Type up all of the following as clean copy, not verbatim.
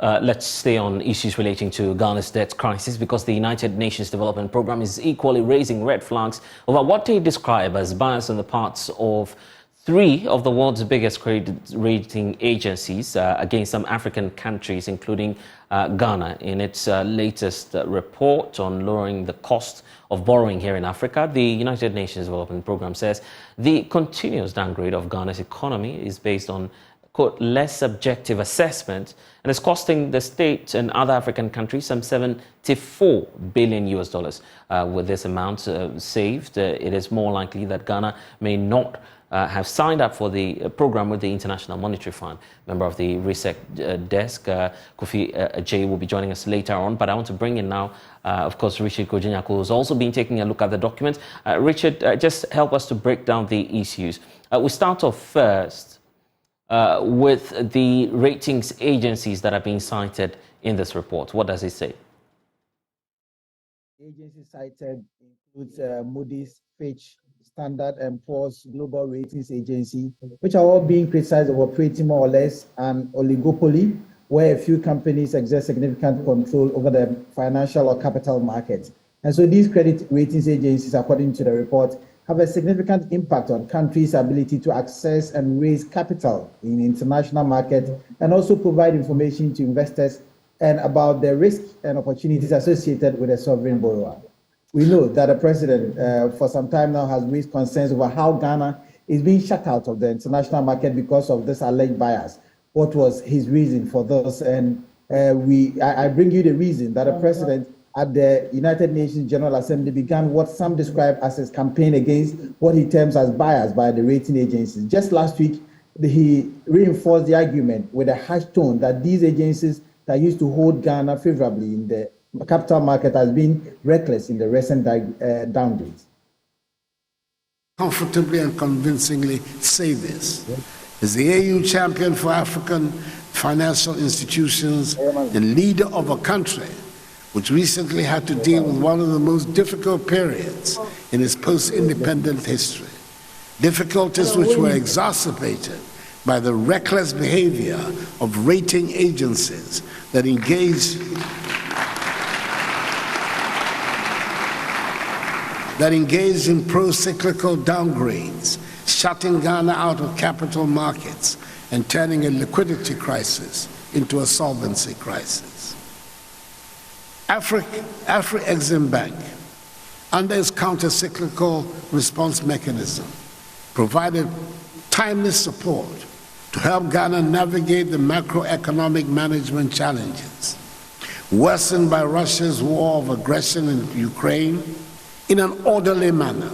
let's stay on issues relating to Ghana's debt crisis because the United Nations Development Programme is equally raising red flags over what they describe as bias on the parts of three of the world's biggest credit rating agencies against some African countries, including Ghana. In its latest report on lowering the cost of borrowing here in Africa, the United Nations Development Programme says the continuous downgrade of Ghana's economy is based on, quote, less subjective assessment, and is costing the state and other African countries some $74 billion US dollars. With this amount saved, it is more likely that Ghana may not have signed up for the program with the International Monetary Fund. Member of the research desk, Kofi Ajay, will be joining us later on. But I want to bring in now, of course, Richard Kojinyako, who's also been taking a look at the document. Richard, just help us to break down the issues. We start off first with the ratings agencies that are being cited in this report. What does it say? The agencies cited includes Moody's, Fitch, Standard & Poor's Global Ratings Agency, which are all being criticized of operating more or less an oligopoly, where a few companies exert significant control over the financial or capital markets. And so these credit ratings agencies, according to the report, have a significant impact on countries' ability to access and raise capital in international markets, and also provide information to investors and about the risks and opportunities associated with a sovereign borrower. We know that the president for some time now has raised concerns over how Ghana is being shut out of the international market because of this alleged bias. What was his reason for this? And I bring you the reason that the president at the United Nations General Assembly began what some describe as his campaign against what he terms as bias by the rating agencies. Just last week, he reinforced the argument with a harsh tone that these agencies that used to hold Ghana favorably in the capital market has been reckless in the recent downgrades. Comfortably and convincingly say this. As the AU champion for African financial institutions and leader of a country which recently had to deal with one of the most difficult periods in its post-independent history, difficulties which were exacerbated by the reckless behavior of rating agencies that engaged in pro-cyclical downgrades, shutting Ghana out of capital markets and turning a liquidity crisis into a solvency crisis. Afri-Exim Bank, under its counter-cyclical response mechanism, provided timely support to help Ghana navigate the macroeconomic management challenges worsened by Russia's war of aggression in Ukraine in an orderly manner,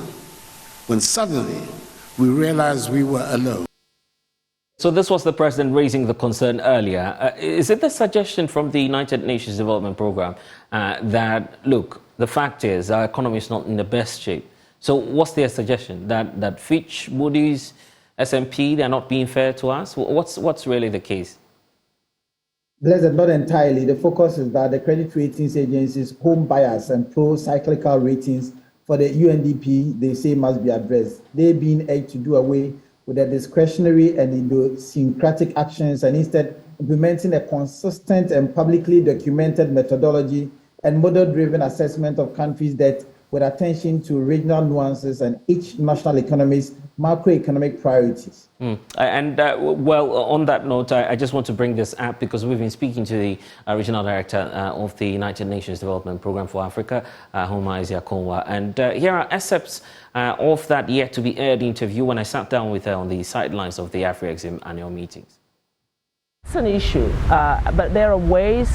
when suddenly we realized we were alone. So this was the president raising the concern earlier. Is it the suggestion from the United Nations Development Programme that, look, the fact is our economy is not in the best shape? So what's their suggestion? That Fitch, Moody's, S&P, they're not being fair to us? What's really the case? Blessed, not entirely. The focus is that the credit ratings agencies' home bias and pro-cyclical ratings for the UNDP, they say, must be addressed. They're being urged to do away with the discretionary and idiosyncratic actions and instead implementing a consistent and publicly documented methodology and model-driven assessment of countries' debt with attention to regional nuances and each national economy's macroeconomic priorities. Well, on that note, I just want to bring this up because we've been speaking to the regional director of the United Nations Development Programme for Africa, Homa Isiakonwa, and here are excerpts of that yet-to-be-aired interview when I sat down with her on the sidelines of the Afri-Exim annual meetings. It's an issue, but there are ways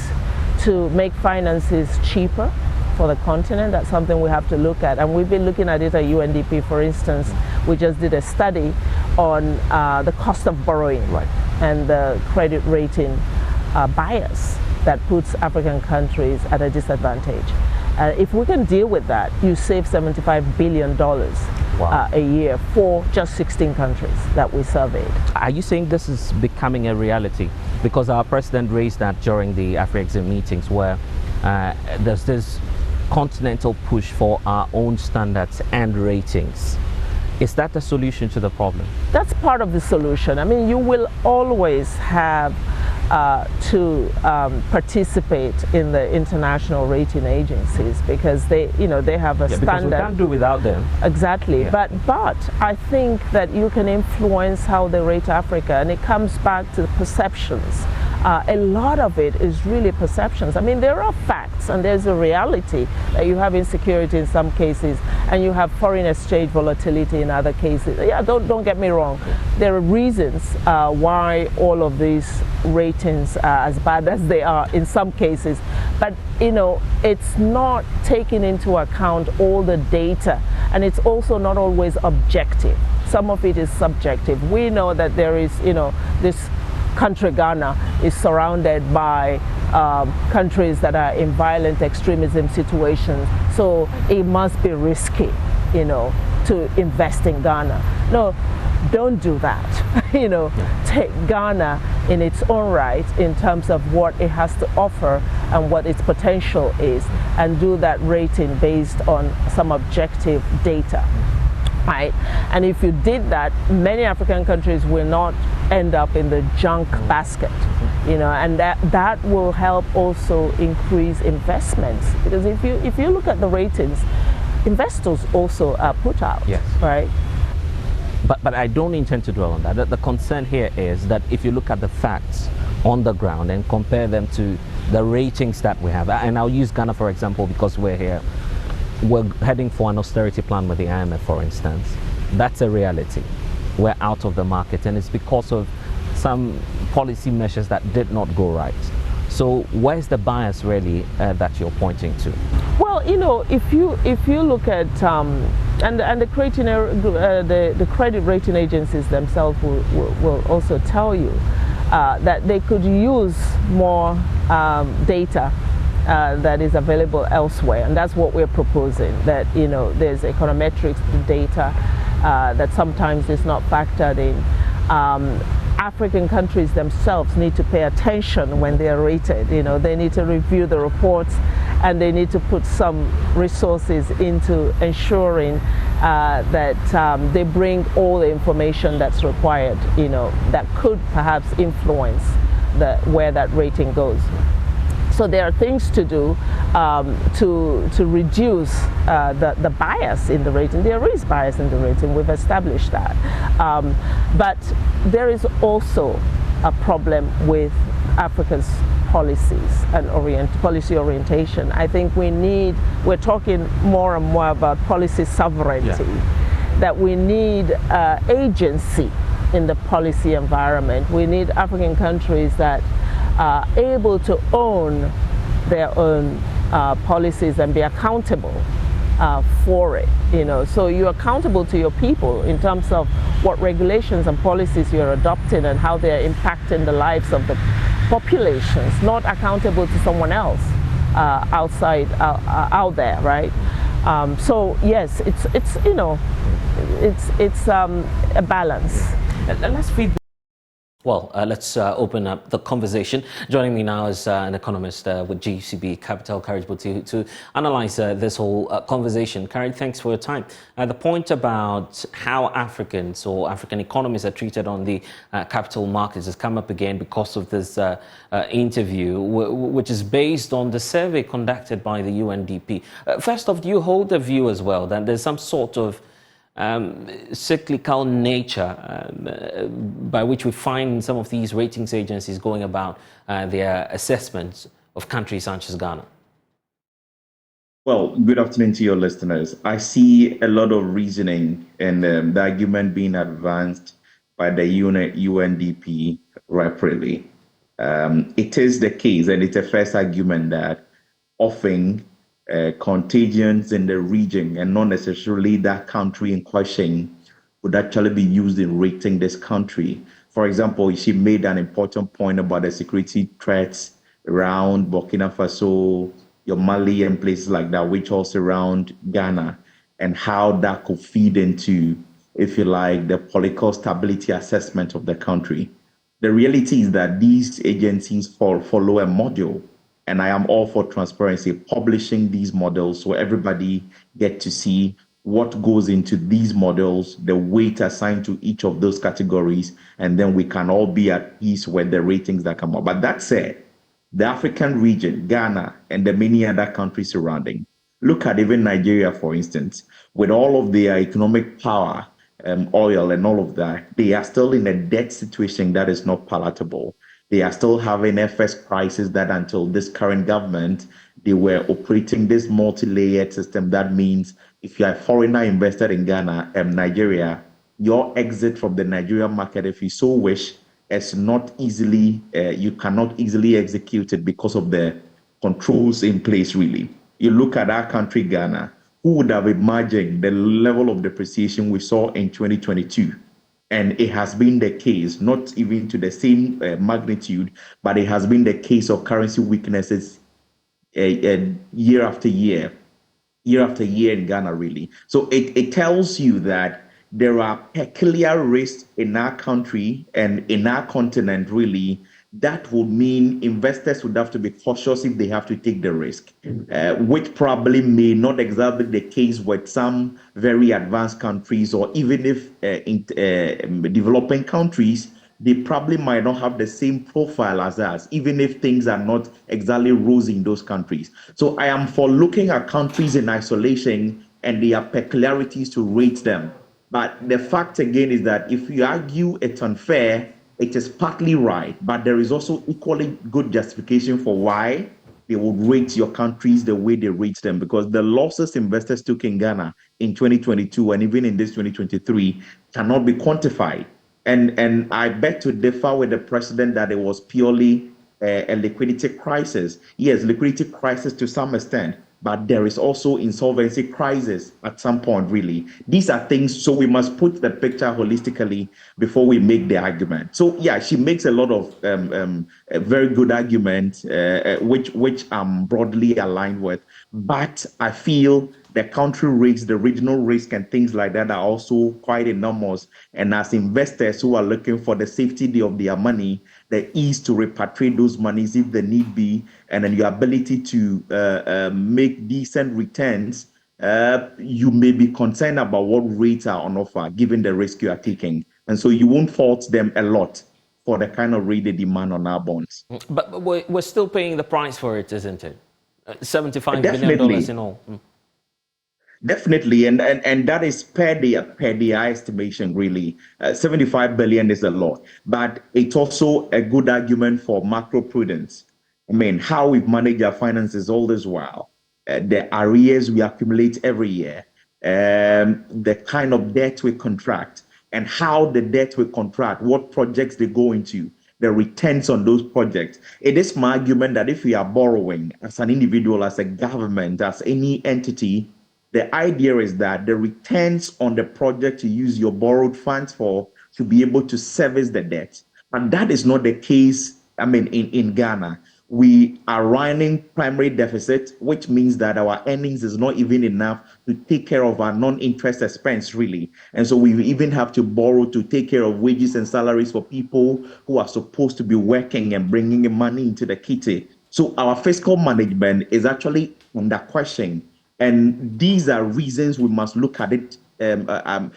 to make finances cheaper for the continent. That's something we have to look at, and we've been looking at it at UNDP. For instance, we just did a study on the cost of borrowing and the credit rating bias that puts African countries at a disadvantage. If we can deal with that, you save $75 billion a year for just 16 countries that we surveyed. Are you saying this is becoming a reality? Because our president raised that during the Afri-Exim meetings where there's this continental push for our own standards and ratings. Is that the solution to the problem? That's part of the solution. I mean, you will always have to participate in the international rating agencies, because they have a standard. Because we can't do without them. Exactly. Yeah. But I think that you can influence how they rate Africa, and it comes back to perceptions. A lot of it is really perceptions. I mean, there are facts and there's a reality that you have insecurity in some cases and you have foreign exchange volatility in other cases. Yeah, don't get me wrong. There are reasons why all of these ratings are as bad as they are in some cases. But, it's not taking into account all the data, and it's also not always objective. Some of it is subjective. We know that there is, this country, Ghana, is surrounded by countries that are in violent extremism situations, so it must be risky, to invest in Ghana. No, don't do that. Take Ghana in its own right in terms of what it has to offer and what its potential is, and do that rating based on some objective data. Right? And if you did that, many African countries will not end up in the junk basket, and that will help also increase investments, because if you look at the ratings, investors also are put out. Yes. Right. But I don't intend to dwell on that. The concern here is that if you look at the facts on the ground and compare them to the ratings that we have, and I'll use Ghana for example because we're here. We're heading for an austerity plan with the IMF, for instance. That's a reality. We're out of the market, and it's because of some policy measures that did not go right. So where's the bias really that you're pointing to? Well, if you look at and the credit rating agencies themselves will also tell you that they could use more data that is available elsewhere, and that's what we're proposing. That there's econometrics data that sometimes is not factored in. African countries themselves need to pay attention when they are rated. They need to review the reports, and they need to put some resources into ensuring that they bring all the information that's required. That could perhaps influence where that rating goes. So there are things to do to reduce the bias in the rating. There is bias in the rating, we've established that. But there is also a problem with Africa's policies and policy orientation. I think we're talking more and more about policy sovereignty, that we need agency in the policy environment. We need African countries that are able to own their own policies and be accountable for it. So you're accountable to your people in terms of what regulations and policies you're adopting and how they're impacting the lives of the populations, not accountable to someone else out there, right? So yes, it's a balance. Let's feed. Well, let's open up the conversation. Joining me now is an economist with GCB Capital, Carrie Botti, to analyze this whole conversation. Carrie, thanks for your time. The point about how Africans or African economies are treated on the capital markets has come up again because of this interview, which is based on the survey conducted by the UNDP. First off, do you hold the view as well that there's some sort of cyclical nature by which we find some of these ratings agencies going about their assessments of countries such as Ghana? Well, good afternoon to your listeners. I see a lot of reasoning and the argument being advanced by the UNDP rapidly. It is the case, and it's a first argument, that often contagions in the region and not necessarily that country in question would actually be used in rating this country. For example, she made an important point about the security threats around Burkina Faso, Mali, and places like that, which also surround Ghana, and how that could feed into, if you like, the political stability assessment of the country. The reality is that these agencies follow a model. And I am all for transparency, publishing these models so everybody get to see what goes into these models, the weight assigned to each of those categories, and then we can all be at peace with the ratings that come up. But that said, the African region, Ghana, and the many other countries surrounding, look at even Nigeria, for instance, with all of their economic power, oil, and all of that, they are still in a debt situation that is not palatable. They are still having FS crisis that until this current government, they were operating this multi-layered system. That means if you are a foreigner invested in Ghana and Nigeria, your exit from the Nigerian market, if you so wish, is not easily, you cannot easily execute it because of the controls in place, really. You look at our country, Ghana, who would have imagined the level of depreciation we saw in 2022? And it has been the case, not even to the same magnitude, but it has been the case of currency weaknesses year after year in Ghana, really. So it tells you that there are peculiar risks in our country and in our continent, really. That would mean investors would have to be cautious if they have to take the risk, which probably may not exactly be the case with some very advanced countries, or even if in developing countries, they probably might not have the same profile as us, even if things are not exactly rosy in those countries. So I am for looking at countries in isolation and their peculiarities to rate them. But the fact again is that if you argue it's unfair, it is partly right, but there is also equally good justification for why they would rate your countries the way they rate them, because the losses investors took in Ghana in 2022 and even in this 2023 cannot be quantified. And I beg to differ with the president that it was purely a liquidity crisis. Yes, liquidity crisis to some extent, but there is also insolvency crisis at some point, really. These are things, so we must put the picture holistically before we make the argument. So yeah, she makes a lot of a very good argument, which I'm broadly aligned with. But I feel the country risk, the regional risk, and things like that are also quite enormous. And as investors who are looking for the safety of their money, the ease to repatriate those monies if the need be, and then your ability to make decent returns, you may be concerned about what rates are on offer given the risk you are taking. And so you won't fault them a lot for the kind of rate they demand on our bonds. But we're still paying the price for it, isn't it? $75 Definitely. billion in all. Definitely, and that is per the estimation, really. 75 billion is a lot, but it's also a good argument for macro prudence. I mean, how we manage our finances all this while, the arrears we accumulate every year, the kind of debt we contract, and how the debt we contract, what projects they go into, the returns on those projects. It is my argument that if we are borrowing as an individual, as a government, as any entity, the idea is that the returns on the project you use your borrowed funds for to be able to service the debt. And that is not the case, in Ghana. We are running primary deficit, which means that our earnings is not even enough to take care of our non-interest expense, really. And so we even have to borrow to take care of wages and salaries for people who are supposed to be working and bringing money into the kitty. So our fiscal management is actually under question. And these are reasons we must look at it, more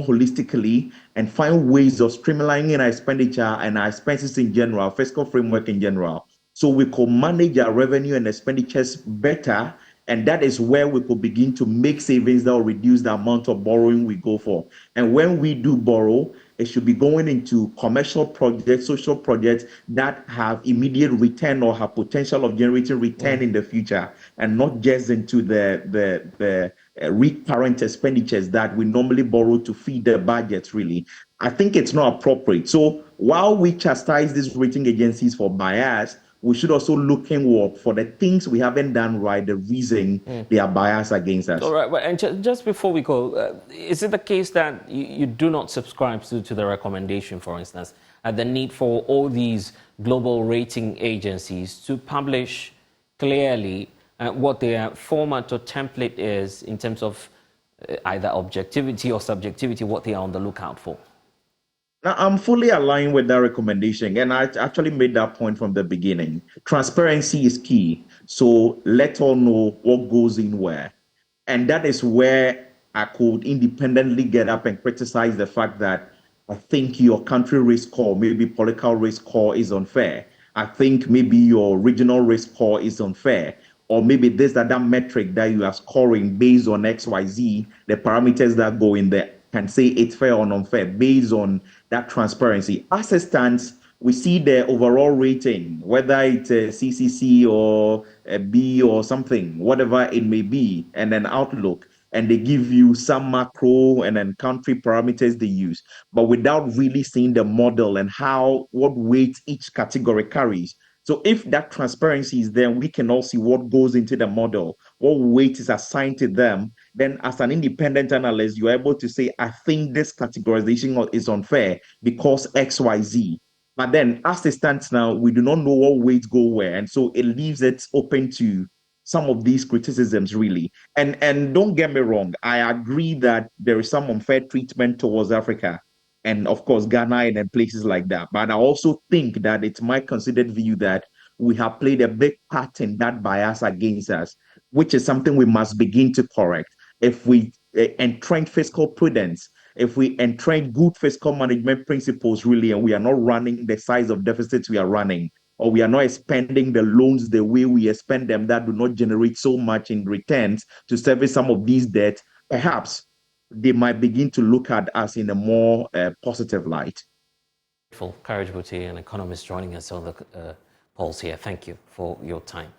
holistically, and find ways of streamlining our expenditure and our expenses in general, our fiscal framework in general, so we could manage our revenue and expenditures better. And that is where we could begin to make savings that will reduce the amount of borrowing we go for. And when we do borrow, it should be going into commercial projects, social projects that have immediate return or have potential of generating return in the future, and not just into the recurrent expenditures that we normally borrow to feed the budgets, really. I think it's not appropriate. So while we chastise these rating agencies for bias, we should also look inward for the things we haven't done right, the reason they are biased against us. All right, and just before we go, is it the case that you do not subscribe to the recommendation, for instance, the need for all these global rating agencies to publish clearly what their format or template is in terms of either objectivity or subjectivity, what they are on the lookout for? Now, I'm fully aligned with that recommendation, and I actually made that point from the beginning. Transparency is key, so let all know what goes in where. And that is where I could independently get up and criticize the fact that I think your country risk score, maybe political risk score, is unfair. I think maybe your regional risk score is unfair. Or maybe this or that metric that you are scoring based on XYZ, the parameters that go in there can say it's fair or unfair based on that transparency. As it stands, we see the overall rating, whether it's a CCC or a B or something, whatever it may be, and an outlook, and they give you some macro and then country parameters they use, but without really seeing the model and what weight each category carries. So if that transparency is there, we can all see what goes into the model, what weight is assigned to them. Then as an independent analyst, you're able to say, I think this categorization is unfair because XYZ. But then, as it stands now, we do not know what weights go where, and so it leaves it open to some of these criticisms, really. And don't get me wrong, I agree that there is some unfair treatment towards Africa, and of course Ghana and places like that. But I also think that it's my considered view that we have played a big part in that bias against us, which is something we must begin to correct. If we entrench fiscal prudence, if we entrench good fiscal management principles, really, and we are not running the size of deficits we are running, or we are not spending the loans the way we spend them that do not generate so much in returns to service some of these debts, perhaps they might begin to look at us in a more positive light. Courage Buti, an economist joining us on the polls here. Thank you for your time.